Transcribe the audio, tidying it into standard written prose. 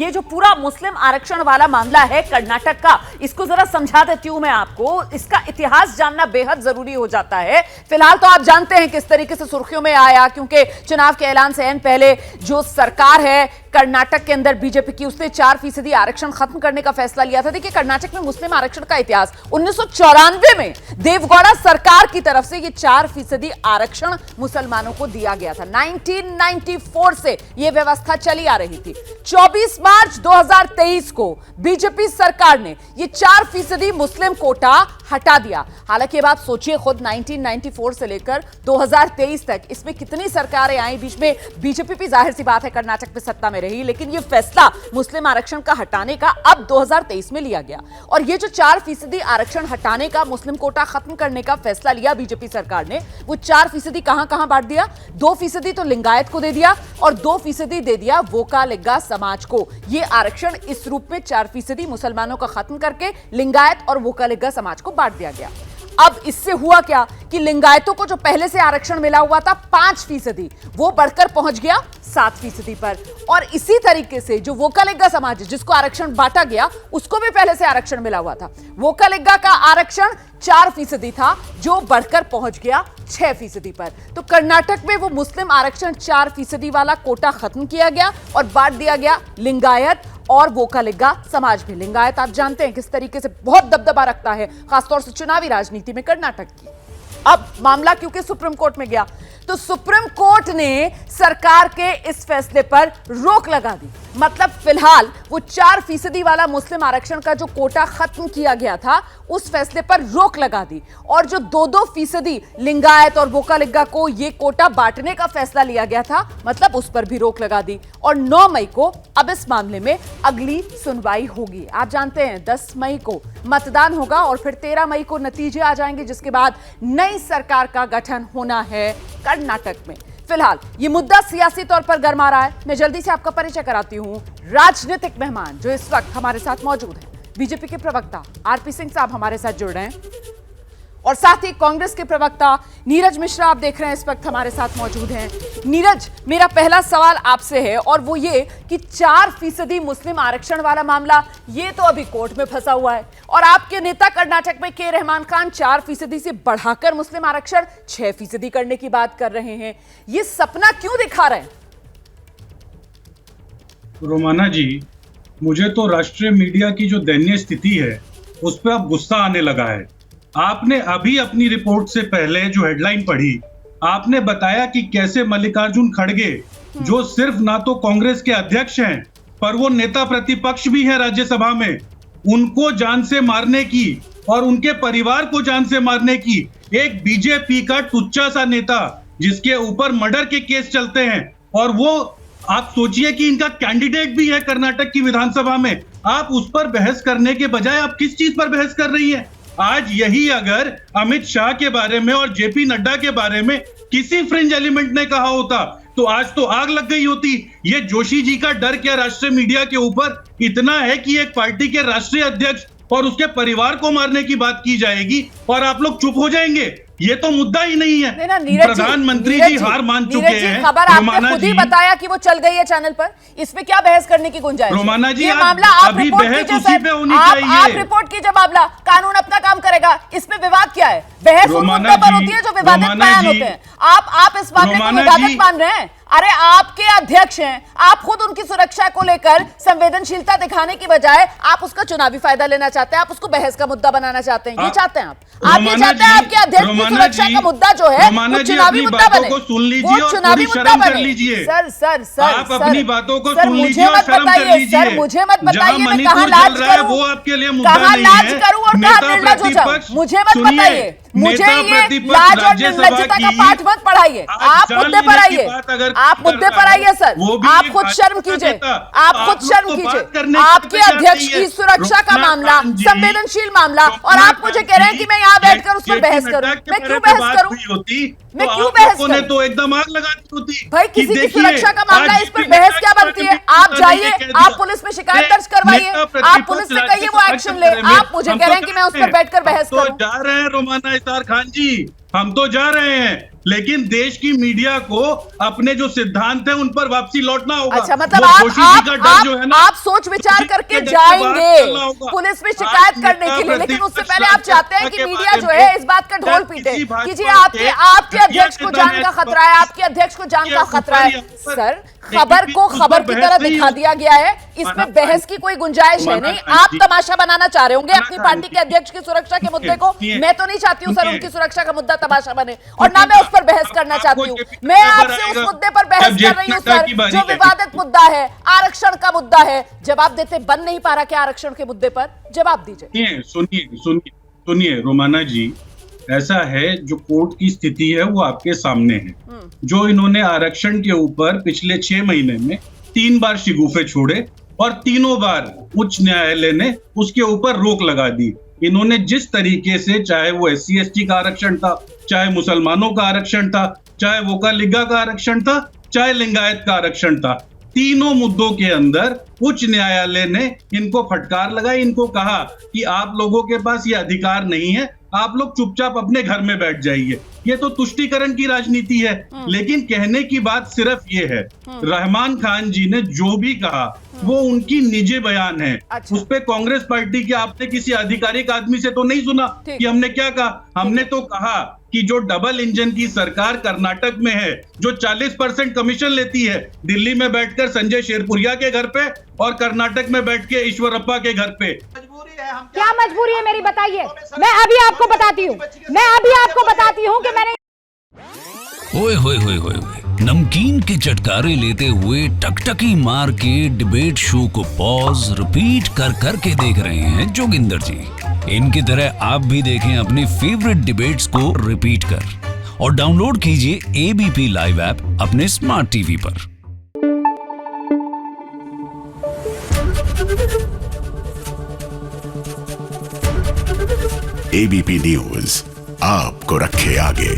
ये जो पूरा मुस्लिम आरक्षण वाला मामला है कर्नाटक का, इसको जरा समझा देती हूं मैं आपको। इसका इतिहास जानना बेहद जरूरी हो जाता है। फिलहाल तो आप जानते हैं किस तरीके से सुर्खियों में आया, क्योंकि चुनाव के ऐलान से पहले जो सरकार है कर्नाटक के अंदर बीजेपी की, उसने 4% आरक्षण खत्म करने का फैसला लिया था। देखिए, कर्नाटक में मुस्लिम आरक्षण का इतिहास 1994 में देवगौड़ा सरकार की तरफ से ये 4% आरक्षण मुसलमानों को दिया गया था। 1994 से यह व्यवस्था चली आ रही थी। 24 मार्च 2023 को बीजेपी सरकार ने यह 4% मुस्लिम कोटा हटा दिया। हालांकि अब आप सोचिए खुद, 1994 से लेकर 2023 तक इसमें कितनी सरकारें आई, बीच में बीजेपी भी जाहिर सी बात है कर्नाटक में सत्ता में रही, लेकिन यह फैसला मुस्लिम आरक्षण का हटाने का अब 2023 में लिया गया। और यह जो 4% आरक्षण हटाने का, मुस्लिम कोटा खत्म करने का फैसला लिया बीजेपी सरकार ने, वो 4% कहां बांट दिया? 2% तो लिंगायत को दे दिया और 2% दे दिया वोकालिगा समाज को। यह आरक्षण इस रूप में 4% मुसलमानों का खत्म करके लिंगायत और वोकालिगा समाज को बांट दिया गया। अब इससे हुआ क्या कि लिंगायतों को जो पहले से आरक्षण मिला हुआ था 5%, वो बढ़कर पहुंच गया 7% पर। और इसी तरीके से जो वोकालिगा समाज है, जिसको आरक्षण बांटा गया, उसको भी पहले से आरक्षण मिला हुआ था। वोकालिगा का आरक्षण 4% था, जो बढ़कर पहुंच गया 6% पर। तो कर्नाटक में वो मुस्लिम आरक्षण 4% वाला कोटा खत्म किया गया और बांट दिया गया लिंगायत और वोकालिगा समाज में। लिंगायत आप जानते हैं किस तरीके से बहुत दबदबा रखता है, खासतौर से चुनावी राजनीति में कर्नाटक की। अब मामला क्योंकि सुप्रीम कोर्ट में गया, तो सुप्रीम कोर्ट ने सरकार के इस फैसले पर रोक लगा दी। मतलब फिलहाल वो 4% वाला मुस्लिम आरक्षण का जो कोटा खत्म किया गया था, उस फैसले पर रोक लगा दी। और जो 2% लिंगायत और वोकालिगा को ये कोटा बांटने का फैसला लिया गया था, मतलब उस पर भी रोक लगा दी। और 9 मई को अब इस मामले में अगली सुनवाई होगी। आप जानते हैं 10 मई को मतदान होगा और फिर 13 मई को नतीजे आ जाएंगे, जिसके बाद नई सरकार का गठन होना है कर्नाटक में। फिलहाल ये मुद्दा सियासी तौर पर गर्मा रहा है। मैं जल्दी से आपका परिचय कराती हूं राजनीतिक मेहमान जो इस वक्त हमारे साथ मौजूद हैं। बीजेपी के प्रवक्ता आरपी सिंह साहब हमारे साथ जुड़ रहे हैं और साथ ही कांग्रेस के प्रवक्ता नीरज मिश्रा आप देख रहे हैं इस वक्त हमारे साथ मौजूद हैं। नीरज, मेरा पहला सवाल आपसे है और वो ये कि 4% मुस्लिम आरक्षण वाला मामला ये तो अभी कोर्ट में फंसा हुआ है और आपके नेता कर्नाटक में के रहमान खान 4% से बढ़ाकर मुस्लिम आरक्षण 6% करने की बात कर रहे हैं। ये सपना क्यों दिखा रहे हैं? रोमाना जी, मुझे तो राष्ट्रीय मीडिया की जो दयनीय स्थिति है उस पर अब गुस्सा आने लगा है। आपने अभी अपनी रिपोर्ट से पहले जो हेडलाइन पढ़ी, आपने बताया कि कैसे मल्लिकार्जुन खड़गे, जो सिर्फ ना तो कांग्रेस के अध्यक्ष हैं पर वो नेता प्रतिपक्ष भी है राज्यसभा में, उनको जान से मारने की और उनके परिवार को जान से मारने की एक बीजेपी का टुच्चा सा नेता, जिसके ऊपर मर्डर के केस चलते हैं, और वो आप सोचिए कि इनका कैंडिडेट भी है कर्नाटक की विधानसभा में, आप उस पर बहस करने के बजाय आप किस चीज पर बहस कर रही है? आज यही अगर अमित शाह के बारे में और जेपी नड्डा के बारे में किसी फ्रिंज एलिमेंट ने कहा होता तो आज तो आग लग गई होती। ये जोशी जी का डर क्या राष्ट्रीय मीडिया के ऊपर इतना है कि एक पार्टी के राष्ट्रीय अध्यक्ष और उसके परिवार को मारने की बात की जाएगी और आप लोग चुप हो जाएंगे? ये तो मुद्दा ही नहीं है। प्रधानमंत्री जी हार मान चुके हैं। खबर आपने खुद ही बताया कि वो चल गई है चैनल पर, इसमें क्या बहस करने की गुंजाइश है? रोमाना जी, ये मामला आप रिपोर्ट कीजिए, आप रिपोर्ट कीजिए मामला, कानून अपना काम करेगा। इसमें विवाद क्या है? बहस उस मुद्दे पर होती है जो विवादित बयान होते हैं। आप इस मामले को विवादित मान रहे हैं? अरे आपके अध्यक्ष हैं, आप खुद उनकी सुरक्षा को लेकर संवेदनशीलता दिखाने की बजाय आप उसका चुनावी फायदा लेना चाहते हैं, आप उसको बहस का मुद्दा बनाना चाहते हैं। ये चाहते हैं आप ये चाहते हैं आपके अध्यक्ष की सुरक्षा का मुद्दा जो है वो चुनावी मुद्दा बने, वो चुनावी मुद्दा बने। सर आप अपनी बातों को सुन लीजिए और शर्म कर लीजिए। सर मुझे मत बताइए मैं कहां लाज करूं, वो आपके लिए मुद्दा कहां नहीं लाज है। करूं और कहां निर्लज हो जाऊं, मुझे मत बताइए। मुझे ये लाज और निर्लजता का पाठ मत पढ़ाइए। आप मुद्दे पर आइए, आप मुद्दे पर आइए सर। आप खुद शर्म कीजिए, आप खुद शर्म कीजिए। आपके अध्यक्ष की सुरक्षा का मामला, संवेदनशील मामला, और आप मुझे कह रहे हैं कि मैं यहाँ बैठकर उस पर बहस करूं। मैं क्यों बहस करूं? मैं क्यों बहस करूं? तो एकदम आग लगा दी होती। भाई किसी की सुरक्षा का मामला, इस पर बहस क्या बनती है? आप जाइए, आप पुलिस में शिकायत दर्ज करवाइए, आप पुलिस से कहिए वो एक्शन ले। आप मुझे कह रहे हैं कि मैं उस पर बैठकर बहस करूं। जा रहे हैं रोमाना इसार खान जी, हम तो जा रहे हैं, लेकिन देश की मीडिया को अपने जो सिद्धांत है उन पर वापसी लौटना होगा। अच्छा, मतलब वो जोशी जी का डर जो है ना, आप सोच विचार करके जाएंगे पुलिस में शिकायत करने के लिए, लेकिन उससे पहले आप चाहते हैं कि मीडिया जो है इस बात का ढोल पीटे कि जी आपके अध्यक्ष को जान का खतरा है, आपके अध्यक्ष को जान का खतरा है। सर, खबर को खबर की तरह दिखा दिया गया है, इसमें बहस की कोई गुंजाइश है नहीं। आप तमाशा बनाना चाह रहे होंगे अपनी पार्टी के अध्यक्ष की सुरक्षा के मुद्दे को। मैं तो नहीं चाहती हूं सर उनकी सुरक्षा का मुद्दा तमाशा बने, और ना मैं उस पर बहस करना चाहती हूँ। मैं आपसे उस मुद्दे पर बहस कर रही हूँ सर जो विवादित मुद्दा है, आरक्षण का मुद्दा है। जवाब देते बन नहीं पा रहा क्या आरक्षण के मुद्दे पर? जवाब दीजिए। सुनिए रोमाना जी, ऐसा है जो कोर्ट की स्थिति है वो आपके सामने है। जो इन्होंने आरक्षण के ऊपर पिछले 6 महीने में 3 बार शिगुफे छोड़े और तीनों बार उच्च न्यायालय ने उसके ऊपर रोक लगा दी। इन्होंने जिस तरीके से, चाहे वो SC ST का आरक्षण था, चाहे मुसलमानों का आरक्षण था, चाहे वोकालिगा का आरक्षण था, चाहे लिंगायत का आरक्षण था, तीनों मुद्दों के अंदर उच्च न्यायालय ने इनको फटकार लगाई। इनको कहा कि आप लोगों के पास ये अधिकार नहीं है, आप लोग चुपचाप अपने घर में बैठ जाइए। ये तो तुष्टीकरण की राजनीति है। लेकिन कहने की बात सिर्फ ये है, रहमान खान जी ने जो भी कहा वो उनकी निजी बयान है। अच्छा। उस पे कांग्रेस पार्टी के आपने किसी आधिकारिक आदमी से तो नहीं सुना कि हमने क्या कहा। हमने तो कहा कि जो डबल इंजन की सरकार कर्नाटक में है, जो 40% कमीशन लेती है, दिल्ली में बैठकर संजय शेरपुरिया के घर पे और कर्नाटक में बैठ के ईश्वरप्पा के घर पे। क्या मजबूरी है मेरी, बताइए। मैं अभी आपको बताती हूँ कि मैंने ओए होए होए होए नमकीन के चटकारे लेते हुए टकटकी मार के डिबेट शो को पॉज रिपीट कर कर के देख रहे हैं जोगिंदर जी। इनकी तरह आप भी देखें अपनी फेवरेट डिबेट्स को रिपीट कर, और डाउनलोड कीजिए ABP लाइव ऐप अपने स्मार्ट टीवी पर। ABP न्यूज आपको रखे आगे।